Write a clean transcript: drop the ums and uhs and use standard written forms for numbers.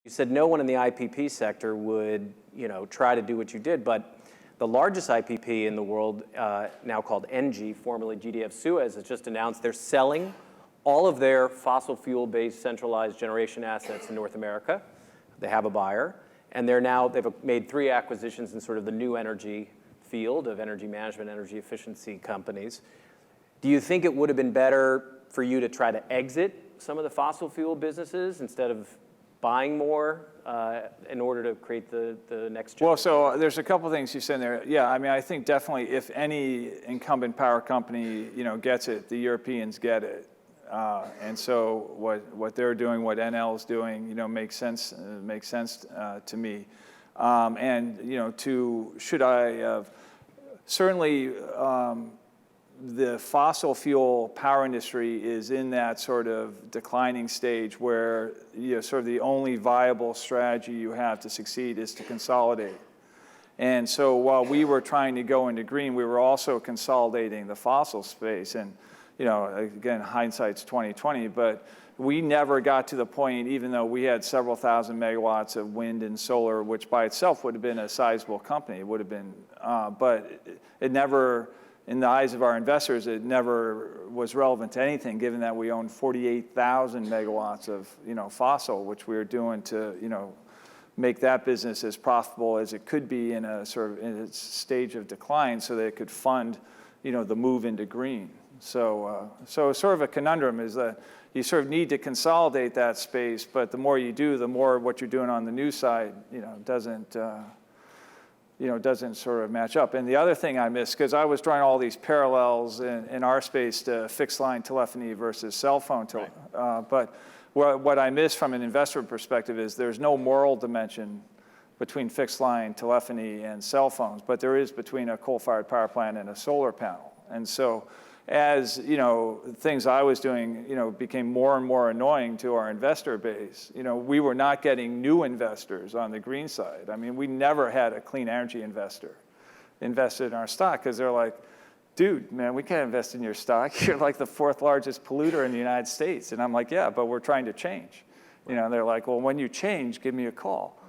You said no one in the IPP sector would, try to do what you did, but the largest IPP in the world, now called NG, formerly GDF Suez, has just announced they're selling all of their fossil fuel-based centralized generation assets in North America. They have a buyer, and they've made 3 acquisitions in sort of the new energy field of energy management, energy efficiency companies. Do you think it would have been better for you to try to exit some of the fossil fuel businesses instead of buying more in order to create the next generation? Well, so there's a couple things you said in there. Yeah, I mean, I think definitely if any incumbent power company, gets it, the Europeans get it. And so what they're doing, what NL is doing, makes sense to me. Should I have, certainly the fossil fuel power industry is in that sort of declining stage where sort of the only viable strategy you have to succeed is to consolidate. And so while we were trying to go into green, we were also consolidating the fossil space. And again, hindsight's 20/20, but we never got to the point, even though we had several thousand megawatts of wind and solar, which by itself would have been a sizable company. It would have been, but it never, in the eyes of our investors, it never was relevant to anything, given that we own 48,000 megawatts of fossil, which we were doing to make that business as profitable as it could be in a sort of in its stage of decline, so that it could fund the move into green. So sort of a conundrum is that you sort of need to consolidate that space, but the more you do, the more what you're doing on the new side doesn't sort of match up. And the other thing I missed, because I was drawing all these parallels in our space to fixed line telephony versus cell phone telephony, but what I missed from an investor perspective is there's no moral dimension between fixed line telephony and cell phones, but there is between a coal-fired power plant and a solar panel. And so as things I was doing became more and more annoying to our investor base, we were not getting new investors on the green side. I mean, we never had a clean energy investor invested in our stock, because they're like, dude, man, we can't invest in your stock. You're like the 4th largest polluter in the United States. And I'm like, yeah, but we're trying to change. They're like, well, when you change, give me a call.